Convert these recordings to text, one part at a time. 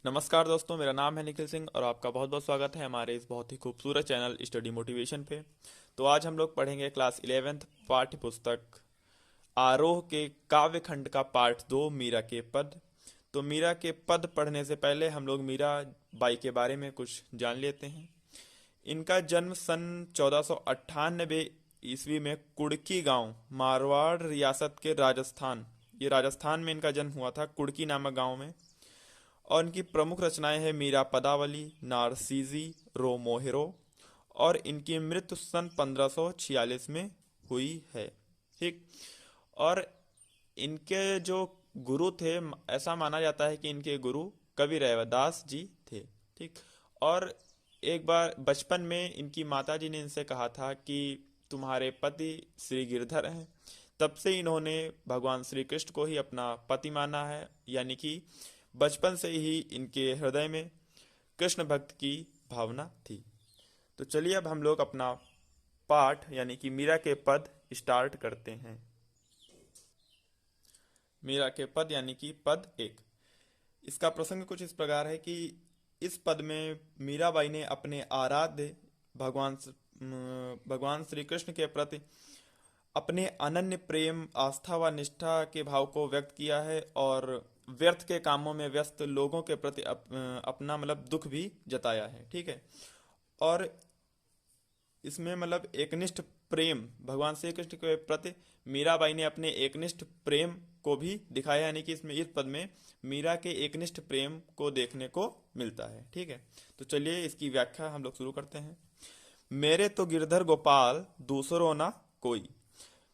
नमस्कार दोस्तों, मेरा नाम है निखिल सिंह और आपका बहुत बहुत स्वागत है हमारे इस बहुत ही खूबसूरत चैनल स्टडी मोटिवेशन पे। तो आज हम लोग पढ़ेंगे क्लास 11th पाठ्य पुस्तक आरोह के काव्य खंड का पाठ 2 मीरा के पद। तो मीरा के पद पढ़ने से पहले हम लोग मीरा बाई के बारे में कुछ जान लेते हैं। इनका जन्म सन 1498 ईस्वी में कुड़की गांव, मारवाड़ रियासत के राजस्थान, ये राजस्थान में इनका जन्म हुआ था, कुड़की नामक गांव में। और इनकी प्रमुख रचनाएं हैं मीरा पदावली, नारसीजी, रो मोहेरो। और इनकी मृत्यु सन 1546 में हुई है। ठीक। और इनके जो गुरु थे, ऐसा माना जाता है कि इनके गुरु कवि रैदास जी थे। ठीक। और एक बार बचपन में इनकी माता जी ने इनसे कहा था कि तुम्हारे पति श्री गिरधर हैं। तब से इन्होंने भगवान श्री कृष्ण को ही अपना पति माना है, यानी कि बचपन से ही इनके हृदय में कृष्ण भक्त की भावना थी। तो चलिए अब हम लोग अपना पाठ यानी कि मीरा के पद स्टार्ट करते हैं। मीरा के पद यानी कि पद 1। इसका प्रसंग कुछ इस प्रकार है कि इस पद में मीराबाई ने अपने आराध्य भगवान श्री कृष्ण के प्रति अपने अनन्य प्रेम, आस्था व निष्ठा के भाव को व्यक्त किया है और व्यर्थ के कामों में व्यस्त लोगों के प्रति अपना दुख भी जताया है। ठीक है। और इसमें एकनिष्ठ प्रेम, भगवान श्री कृष्ण के प्रति मीराबाई ने अपने एकनिष्ठ प्रेम को भी दिखाया, यानी कि इसमें इस पद में मीरा के एकनिष्ठ प्रेम को देखने को मिलता है। ठीक है। तो चलिए इसकी व्याख्या हम लोग शुरू करते हैं। मेरे तो गिरधर गोपाल दूसरो ना कोई।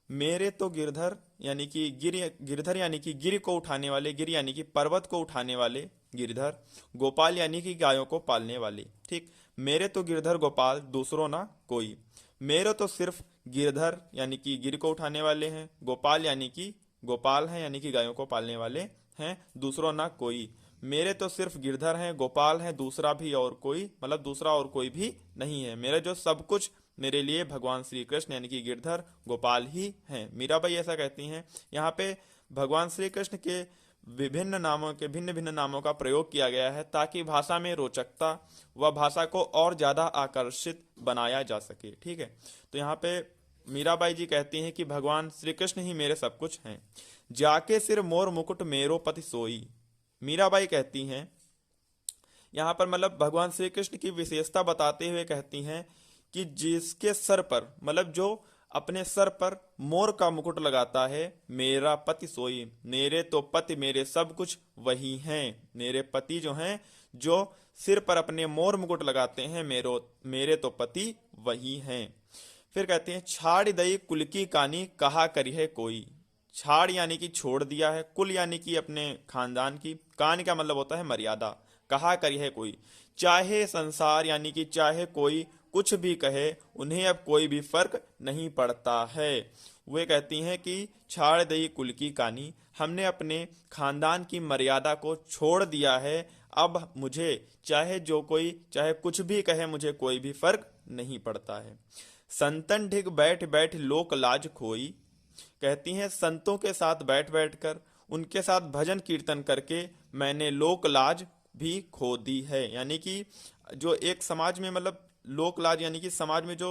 मेरे तो गिरधर यानी कि गिरधर यानी कि गिर को उठाने वाले, गिर यानी कि पर्वत को उठाने वाले गिरधर, गोपाल यानी कि गायों को पालने वाले। ठीक। मेरे तो गिरधर गोपाल दूसरों ना कोई। मेरे तो सिर्फ गिरधर यानी कि गिर को उठाने वाले हैं, गोपाल यानी कि गोपाल हैं यानी कि गायों को पालने वाले हैं, दूसरों ना कोई। मेरे तो सिर्फ गिरधर हैं, गोपाल हैं, दूसरा भी और कोई दूसरा और कोई भी नहीं है। मेरे जो सब कुछ मेरे लिए भगवान श्री कृष्ण यानी कि गिरधर गोपाल ही हैं। मीराबाई ऐसा कहती हैं। यहाँ पे भगवान श्री कृष्ण के भिन्न भिन्न नामों का प्रयोग किया गया है ताकि भाषा में रोचकता व भाषा को और ज्यादा आकर्षित बनाया जा सके। ठीक है। तो यहाँ पे मीराबाई जी कहती हैं कि भगवान श्री कृष्ण ही मेरे सब कुछ हैं। जाके सिर मोर मुकुट मेरो पति सोई। मीराबाई कहती हैं यहाँ पर भगवान श्री कृष्ण की विशेषता बताते हुए कहती हैं कि जिसके सर पर जो अपने सर पर मोर का मुकुट लगाता है, मेरा पति सोई, मेरे तो पति मेरे सब कुछ वही हैं। मेरे पति जो हैं, जो सिर पर अपने मोर मुकुट लगाते हैं, मेरे तो पति वही हैं। फिर कहते हैं छाड़ दई कुल की कानी कहा करी है कोई। छाड़ यानी कि छोड़ दिया है, कुल यानी कि अपने खानदान की, कान का होता है मर्यादा, कहा करी है कोई। चाहे संसार यानी कि चाहे कोई कुछ भी कहे, उन्हें अब कोई भी फर्क नहीं पड़ता है। वे कहती हैं कि छाड़ दई कुल की कानी, हमने अपने खानदान की मर्यादा को छोड़ दिया है। अब मुझे चाहे जो कोई चाहे कुछ भी कहे, मुझे कोई भी फर्क नहीं पड़ता है। संतन ढिग बैठ बैठ लोक लाज खोई। कहती हैं संतों के साथ बैठ बैठ कर, उनके साथ भजन कीर्तन करके मैंने लोक लाज भी खो दी है। यानी कि जो एक समाज में लोक लाज यानी कि समाज में जो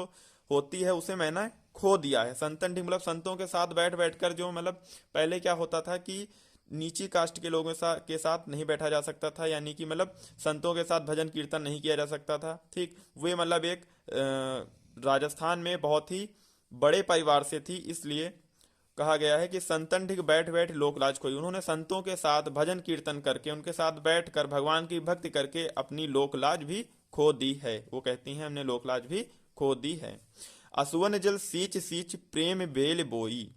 होती है उसे मैंने खो दिया है। संतन ढिग संतों के साथ बैठ बैठ कर, जो पहले क्या होता था कि नीची कास्ट के लोगों के साथ नहीं बैठा जा सकता था, यानी कि संतों के साथ भजन कीर्तन नहीं किया जा सकता था। ठीक। वे एक राजस्थान में बहुत ही बड़े परिवार से थी, इसलिए कहा गया है कि संतन ढिग बैठ बैठ लोकलाज खोई। उन्होंने संतों के साथ भजन कीर्तन करके, उनके साथ बैठकर भगवान की भक्ति करके अपनी लोकलाज भी खो दी है। वो कहती हैं हमने लोकलाज भी खो दी है। असुवन जल सींच सींच प्रेम बेल बोई।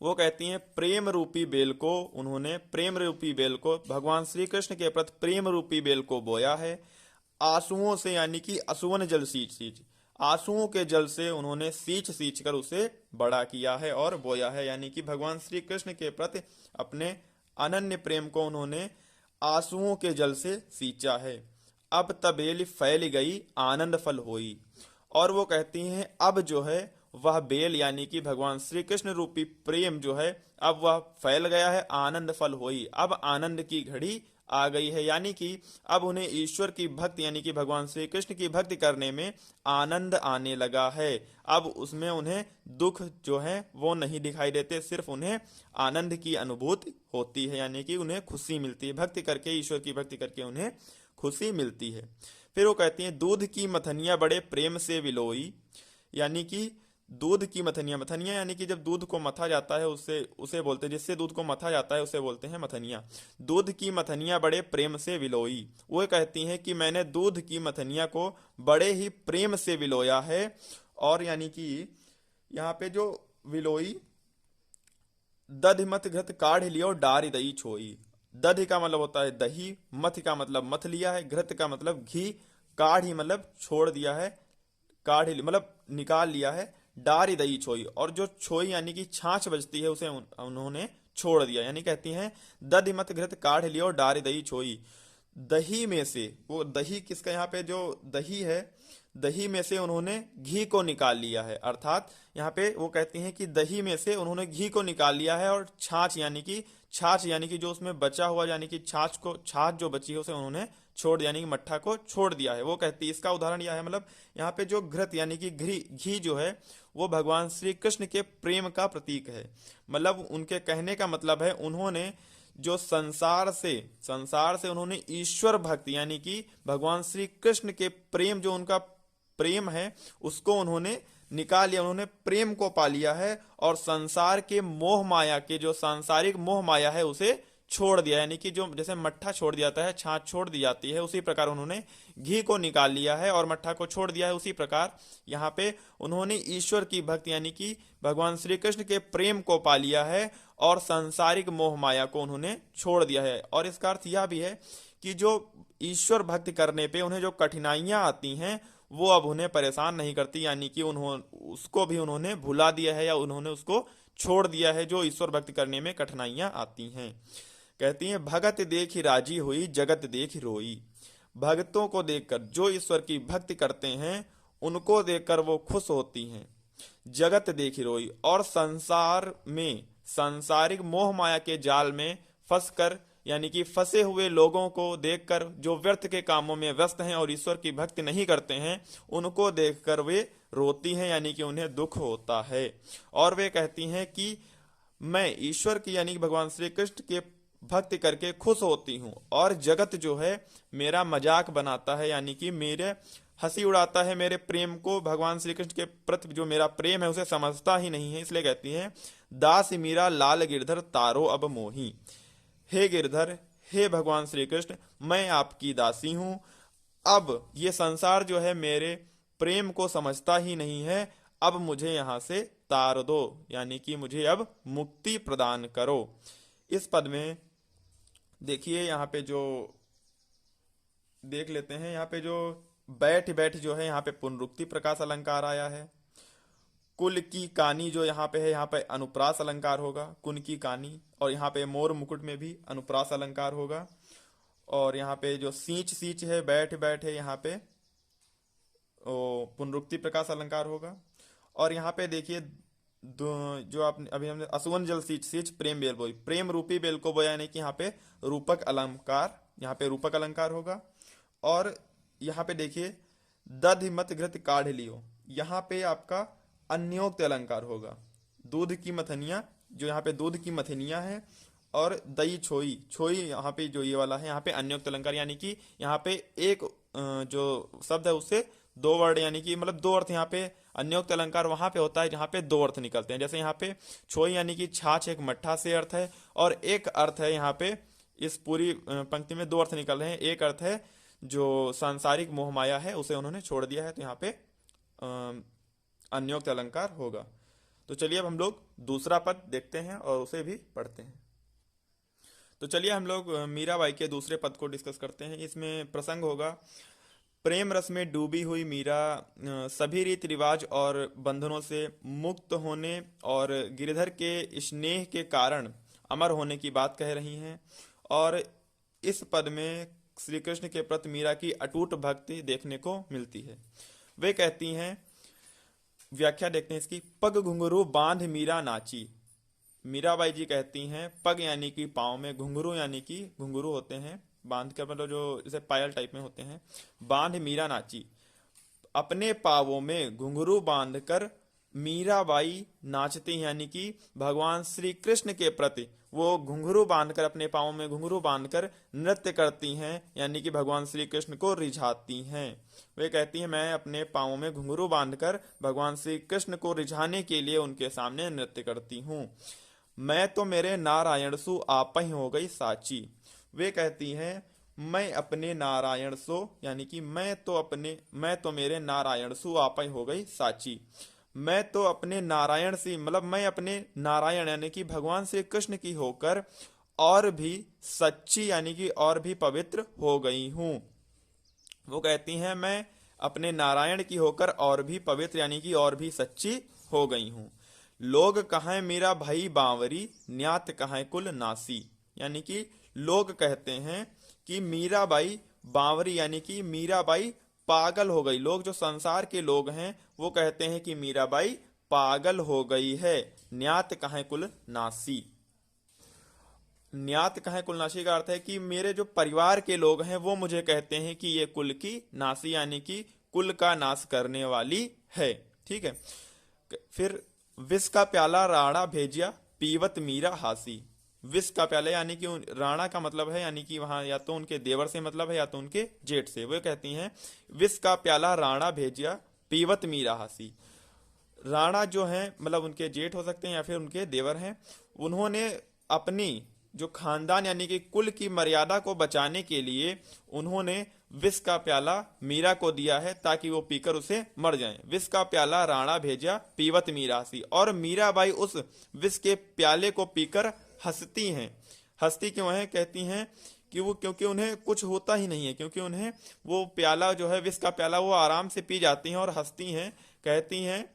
वो कहती हैं प्रेम रूपी बेल को, उन्होंने प्रेम रूपी बेल को, भगवान श्री कृष्ण के प्रति प्रेम रूपी बेल को बोया है आंसुओं से, यानी कि असुवन जल सींच सींच, आंसुओं के जल से उन्होंने सींच सींच कर उसे बड़ा किया है और बोया है। यानी कि भगवान श्री कृष्ण के प्रति अपने अनन्य प्रेम को उन्होंने आंसुओं के जल से सींचा है। अब तबेल फैल गई आनंद फल होई। और वो कहती हैं अब जो है वह बेल यानी कि भगवान श्री कृष्ण रूपी प्रेम जो है अब वह फैल गया है, आनंद फल होई, अब आनंद की घड़ी आ गई है, यानी कि अब उन्हें ईश्वर की भक्ति यानी कि भगवान श्री कृष्ण की भक्ति करने में आनंद आने लगा है। अब उसमें उन्हें दुख जो है वो नहीं दिखाई देते, सिर्फ उन्हें आनंद की अनुभूति होती है, यानी कि उन्हें खुशी मिलती है भक्ति करके, ईश्वर की भक्ति करके उन्हें खुशी मिलती है। फिर वो कहती हैं दूध की मथनिया बड़े प्रेम से विलोई, यानी कि दूध की मथनिया, मथनिया यानी कि जब दूध को मथा जाता है उससे उसे बोलते हैं, जिससे दूध को मथा जाता है उसे बोलते हैं मथनिया। दूध की मथनिया बड़े प्रेम से विलोई, वो कहती हैं कि मैंने दूध की मथनिया को बड़े ही प्रेम से विलोया है। और यानी कि यहाँ पे जो विलोई, दधि मथ घृत काढ़ लियो डारी दही छोई। दधि का मतलब होता है दही, मथ का मतलब मथ लिया है, घृत का मतलब घी, काढ़ी मतलब छोड़ दिया है, काढ़ी मतलब निकाल लिया है, डारी दही छोई, और जो छोई यानी कि छाछ बचती है उसे उन्होंने छोड़ दिया। यानी कहती हैं दधि मत घृत काढ़ लियो डारी दही छोई। दही में से, वो दही किसका, यहाँ पे जो दही है, दही में से उन्होंने घी को निकाल लिया है, अर्थात यहाँ पे वो कहती हैं कि दही में से उन्होंने घी को निकाल लिया है, और छाछ यानी कि जो उसमें बचा हुआ यानी कि छाछ जो बची है उसे उन्होंने छोड़ दिया, यानी कि मट्ठा को छोड़ दिया है। वो कहती है, इसका उदाहरण यह है, मतलब यहाँ पे जो घृत यानी कि घी जो है वो भगवान श्री कृष्ण के प्रेम का प्रतीक है। मतलब उनके कहने का मतलब है उन्होंने जो संसार से उन्होंने ईश्वर भक्ति यानी कि भगवान श्री कृष्ण के प्रेम, जो उनका प्रेम है उसको उन्होंने निकाल लिया, उन्होंने प्रेम को पा लिया है, और संसार के मोह माया के, जो सांसारिक मोह माया है उसे छोड़ दिया। यानी कि जो जैसे मट्ठा छोड़ दिया जाता है, छाछ छोड़ दी जाती है, उसी प्रकार उन्होंने घी को निकाल लिया है और मट्ठा को छोड़ दिया है। उसी प्रकार यहाँ पे उन्होंने ईश्वर की भक्ति यानी कि भगवान श्री कृष्ण के प्रेम को पा लिया है, और सांसारिक मोह माया को उन्होंने छोड़ दिया है। और इसका अर्थ यह भी है कि जो ईश्वर भक्ति करने पे उन्हें जो कठिनाइयां आती हैं वो अब उन्हें परेशान नहीं करती, यानी कि उन्होंने भुला दिया है या उन्होंने उसको छोड़ दिया है, जो ईश्वर भक्ति करने में कठिनाइयां आती हैं। कहती हैं भगत देखी राजी हुई जगत देखी रोई। भक्तों को देखकर, जो ईश्वर की भक्ति करते हैं उनको देखकर वो खुश होती हैं, जगत देखी रोई, और संसार में सांसारिक मोह माया के जाल में फंसकर यानी कि फंसे हुए लोगों को देखकर, जो व्यर्थ के कामों में व्यस्त हैं और ईश्वर की भक्ति नहीं करते हैं, उनको देखकर वे रोती हैं, यानी कि उन्हें दुख होता है। और वे कहती हैं कि मैं ईश्वर की यानी कि भगवान श्री कृष्ण के भक्ति करके खुश होती हूँ, और जगत जो है मेरा मजाक बनाता है, यानी कि मेरे हंसी उड़ाता है, मेरे प्रेम को, भगवान श्री कृष्ण के प्रति जो मेरा प्रेम है उसे समझता ही नहीं है। इसलिए कहती हैं दास मीरा लाल गिरधर तारो अब मोही। हे गिरधर, हे भगवान श्री कृष्ण, मैं आपकी दासी हूं, अब ये संसार जो है मेरे प्रेम को समझता ही नहीं है, अब मुझे यहां से तार दो, यानी कि मुझे अब मुक्ति प्रदान करो। इस पद में देखिए, यहाँ पे जो देख लेते हैं, यहाँ पे जो बैठ बैठ जो है यहाँ पे पुनरुक्ति प्रकाश अलंकार आया है। कुल की कानी जो यहाँ पे है, यहाँ पे अनुप्रास अलंकार होगा, कुन की कानी, और यहाँ पे मोर मुकुट में भी अनुप्रास अलंकार होगा। और यहाँ पे जो सींच सींच है, बैठ बैठ है, यहाँ पे पुनरुक्ति प्रकाश अलंकार होगा। और यहाँ पे देखिए जो आप अभी हमने असुवन जल सींच सींच प्रेम बेल बोई, प्रेम रूपी बेल को बोया, यानी कि यहाँ पे रूपक अलंकार, यहाँ पे रूपक अलंकार होगा। और यहाँ पे देखिए दधि मत घृत काढ़ लियो, यहाँ पे आपका अन्योक्त अलंकार होगा। दूध की मथनिया, जो यहाँ पे दूध की मथनिया है, और दही छोई, छोई यहाँ पे जो ये वाला है, यहाँ पे अन्योक्त अलंकार, यानी कि यहाँ पे एक जो शब्द है उससे दो वर्ड, यानी कि मतलब दो अर्थ। यहाँ पे अन्योक्त अलंकार वहां पे होता है जहाँ पे दो अर्थ निकलते हैं, जैसे यहाँ पे छोई यानी कि छाछ एक मट्ठा से अर्थ है, और एक अर्थ है यहाँ पे इस पूरी पंक्ति में दो अर्थ निकल रहे हैं। एक अर्थ है जो सांसारिक मोह माया है उसे उन्होंने छोड़ दिया है, तो यहाँ पे अन्योक्त अलंकार होगा। तो चलिए अब हम लोग दूसरा पद देखते हैं और उसे भी पढ़ते हैं। तो चलिए हम लोग मीराबाई के दूसरे पद को डिस्कस करते हैं। इसमें प्रसंग होगा प्रेम रस में डूबी हुई मीरा सभी रीति रिवाज और बंधनों से मुक्त होने और गिरधर के स्नेह के कारण अमर होने की बात कह रही हैं। और इस पद में श्री कृष्ण के प्रति मीरा की अटूट भक्ति देखने को मिलती है। वे कहती हैं, व्याख्या देखते हैं इसकी, पग घुंघरू बांध मीरा नाची। मीराबाई जी कहती हैं पग यानी कि पाँव में, घुंघरू यानी कि घुंघरू होते हैं बांध कर, मतलब जो जैसे पायल टाइप में होते हैं। बांध मीरा नाची, अपने पावों में घुंघरू बांधकर मीराबाई नाचती हैं, यानी कि भगवान श्री कृष्ण के प्रति वो घुंघरू बांधकर, अपने पावों में घुंघरू बांधकर नृत्य करती हैं, यानी कि भगवान श्री कृष्ण को रिझाती हैं। वे कहती हैं मैं अपने पावों में घुंघरू बांधकर भगवान श्री कृष्ण को रिझाने के लिए उनके सामने नृत्य करती हूँ। मैं तो मेरे नारायण सु आपहि हो गई साची। वे कहती हैं मैं अपने नारायण सो, यानी कि मैं तो मेरे नारायण सु आपहि हो गई साची। मैं तो अपने नारायण से, मतलब मैं अपने नारायण यानी कि भगवान श्री कृष्ण की होकर और भी सच्ची, यानी कि और भी पवित्र हो गई हूँ। वो कहती हैं मैं अपने नारायण की होकर और भी पवित्र, यानी कि और भी सच्ची हो गई हूँ। लोग कहें मेरा भाई बांवरी, न्यात कहें कुल नासी। यानी कि लोग कहते हैं कि मीराबाई बांवरी, यानी कि मीराबाई पागल हो गई। लोग, जो संसार के लोग हैं, वो कहते हैं कि मीराबाई पागल हो गई है। न्यात कहें कुल नासी। न्यात कहें कुल नासी का अर्थ है कि मेरे जो परिवार के लोग हैं वो मुझे कहते हैं कि ये कुल की नासी, यानी कि कुल का नाश करने वाली है। ठीक है। फिर विष का प्याला राणा भेजिया, पीवत मीरा हासी। विष का प्याला, यानी कि राणा का मतलब है, यानी कि वहां या तो उनके देवर से मतलब है या तो उनके जेठ से। वे कहती हैं विष का प्याला राणा भेजिया, पीवत मीरा हासी। राणा जो है मतलब उनके जेठ हो सकते हैं या फिर उनके देवर हैं। उन्होंने अपनी जो खानदान यानी कि कुल की मर्यादा को बचाने के लिए उन्होंने विष का प्याला मीरा को दिया है ताकि वो पीकर उसे मर जाएं। विष का प्याला राणा भेजा, पीवत मीरासी। और मीराबाई उस विष के प्याले को पीकर हंसती हैं। हंसती क्यों है? कहती हैं कि वो, क्योंकि उन्हें कुछ होता ही नहीं है, क्योंकि उन्हें वो प्याला जो है विष का प्याला वो आराम से पी जाती हैं और हंसती हैं। कहती हैं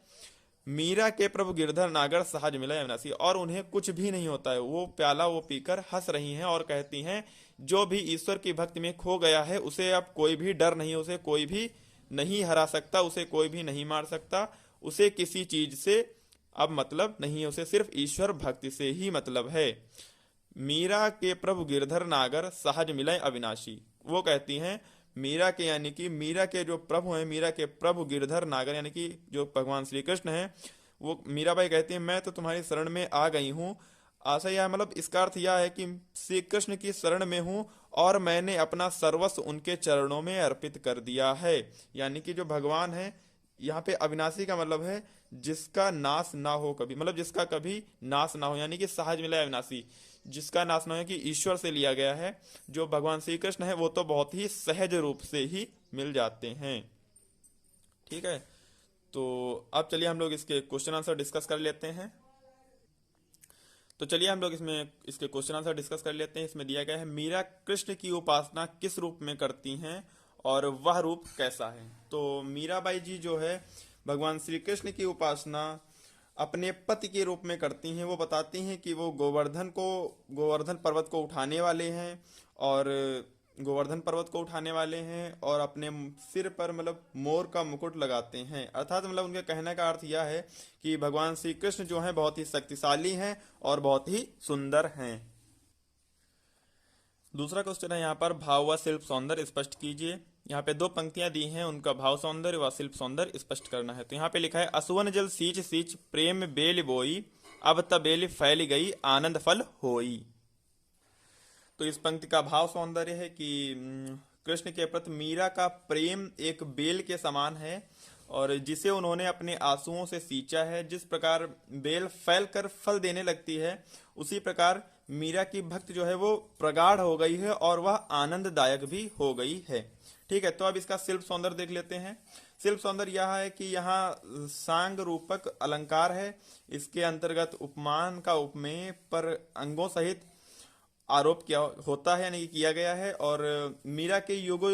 मीरा के प्रभु गिरधर नागर सहज मिला अविनाशी। और उन्हें कुछ भी नहीं होता है, वो प्याला वो पीकर हंस रही हैं और कहती हैं जो भी ईश्वर की भक्ति में खो गया है उसे अब कोई भी डर नहीं, उसे कोई भी नहीं हरा सकता, उसे कोई भी नहीं मार सकता, उसे किसी चीज से अब मतलब नहीं है, उसे सिर्फ ईश्वर भक्ति से ही मतलब है। मीरा के प्रभु गिरधर नागर सहज मिलय अविनाशी। वो कहती हैं मीरा के, यानी कि मीरा के जो प्रभु हैं, मीरा के प्रभु गिरधर नागर यानी कि जो भगवान श्री कृष्ण हैं, वो मीराबाई कहती है मैं तो तुम्हारी शरण में आ गई हूँ। आशा यह, मतलब इसका अर्थ यह है कि श्री कृष्ण की शरण में हूँ और मैंने अपना सर्वस्व उनके चरणों में अर्पित कर दिया है। यानी कि जो भगवान है, यहाँ पे अविनाशी का मतलब है जिसका नाश ना हो कभी, मतलब जिसका कभी नाश ना हो, यानी कि सहज मिला अविनाशी, जिसका नाश ना हो, कि ईश्वर से लिया गया है। जो भगवान श्री कृष्ण है वो तो बहुत ही सहज रूप से ही मिल जाते हैं। ठीक है, तो अब चलिए हम लोग इसके क्वेश्चन आंसर डिस्कस कर लेते हैं। तो चलिए हम लोग इसमें इसके क्वेश्चन आंसर डिस्कस कर लेते हैं। इसमें दिया गया है मीरा कृष्ण की उपासना किस रूप में करती हैं और वह रूप कैसा है। तो मीराबाई जी जो है भगवान श्री कृष्ण की उपासना अपने पति के रूप में करती हैं। वो बताती हैं कि वो गोवर्धन पर्वत को उठाने वाले हैं और गोवर्धन पर्वत को उठाने वाले हैं और अपने सिर पर मतलब मोर का मुकुट लगाते हैं। अर्थात मतलब उनके कहने का अर्थ यह है कि भगवान श्री कृष्ण जो हैं बहुत ही शक्तिशाली हैं और बहुत ही सुंदर हैं। दूसरा क्वेश्चन है यहाँ पर भाव व शिल्प सौंदर्य स्पष्ट कीजिए। यहाँ पे दो पंक्तियां दी हैं, उनका भाव सौंदर्य व शिल्प सौंदर्य स्पष्ट करना है। तो यहाँ पे लिखा है असुवन जल सींच सींच प्रेम बेल बोई, अब तबेल फैल गई आनंद फल होई। तो इस पंक्ति का भाव सौंदर्य है कि कृष्ण के प्रति मीरा का प्रेम एक बेल के समान है और जिसे उन्होंने अपने आंसुओं से सींचा है। जिस प्रकार बेल फैलकर फल देने लगती है, उसी प्रकार मीरा की भक्ति जो है वो प्रगाढ़ हो गई है और वह आनंददायक भी हो गई है। ठीक है, तो अब इसका शिल्प सौंदर्य देख लेते हैं। शिल्प सौंदर्य यह है कि यहाँ सांग रूपक अलंकार है। इसके अंतर्गत उपमान का उपमेय पर अंगों सहित आरोप किया होता है, यानी कि किया गया है। और मीरा ने युगों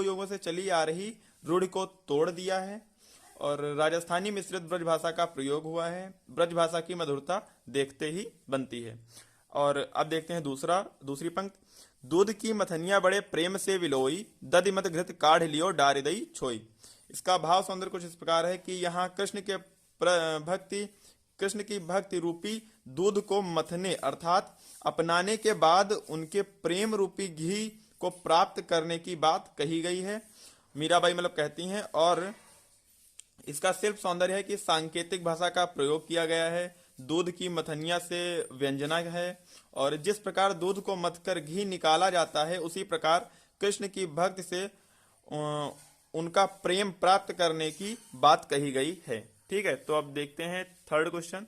युगों से चली आ रही रूढ़ि को तोड़ दिया है और राजस्थानी मिश्रित ब्रज भाषा का प्रयोग हुआ है। ब्रज भाषा की मधुरता देखते ही बनती है। और अब देखते हैं दूसरी पंक्ति। दूध की मथनिया बड़े प्रेम से विलोई, दधिमत घृत काढ़ लियो डारि दई छोई। इसका भाव सौंदर्य कुछ इस प्रकार है कि यहाँ कृष्ण की भक्ति रूपी दूध को मथने अर्थात अपनाने के बाद उनके प्रेम रूपी घी को प्राप्त करने की बात कही गई है, मीराबाई मतलब कहती हैं। और इसका शिल्प सौंदर्य है कि सांकेतिक भाषा का प्रयोग किया गया है, दूध की मथनिया से व्यंजना है, और जिस प्रकार दूध को मथकर घी निकाला जाता है उसी प्रकार कृष्ण की भक्ति से उनका प्रेम प्राप्त करने की बात कही गई है। ठीक है, तो अब देखते हैं थर्ड क्वेश्चन।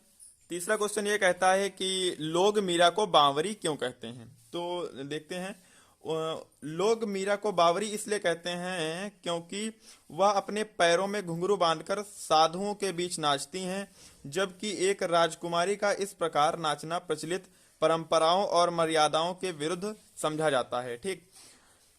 तीसरा क्वेश्चन ये कहता है कि लोग मीरा को बांवरी क्यों कहते हैं। तो देखते हैं, लोग मीरा को बावरी इसलिए कहते हैं क्योंकि वह अपने पैरों में घुंघरू बांधकर साधुओं के बीच नाचती हैं, जबकि एक राजकुमारी का इस प्रकार नाचना प्रचलित परंपराओं और मर्यादाओं के विरुद्ध समझा जाता है। ठीक,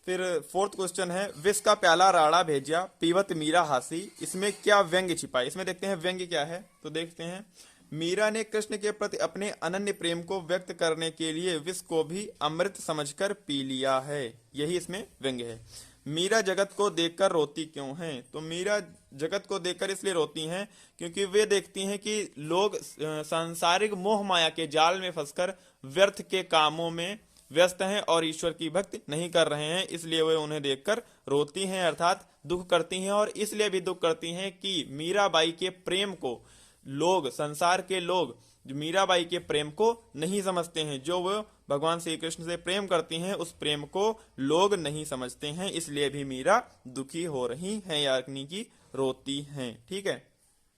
फिर फोर्थ क्वेश्चन है, विष का प्याला राणा भेजिया पीवत मीरा हासी, इसमें क्या व्यंग्य छिपा है। इसमें देखते हैं व्यंग्य क्या है। तो देखते हैं, मीरा ने कृष्ण के प्रति अपने अनन्य प्रेम को व्यक्त करने के लिए विष को भी अमृत समझकर पी लिया है, यही इसमें व्यंग्य है। मीरा जगत को देखकर रोती क्यों हैं। तो मीरा जगत को देखकर इसलिए रोती हैं क्योंकि वे देखती हैं कि लोग सांसारिक मोह माया के जाल में फंसकर व्यर्थ के कामों में व्यस्त हैं और ईश्वर की भक्ति नहीं कर रहे हैं, इसलिए वे उन्हें देखकर रोती हैं, अर्थात दुख करती हैं। और इसलिए भी दुख करती हैं कि मीराबाई के प्रेम को लोग, संसार के लोग मीराबाई के प्रेम को नहीं समझते हैं। जो वो भगवान श्री कृष्ण से प्रेम करती हैं उस प्रेम को लोग नहीं समझते हैं, इसलिए भी मीरा दुखी हो रही हैं, यानी कि रोती हैं। ठीक है।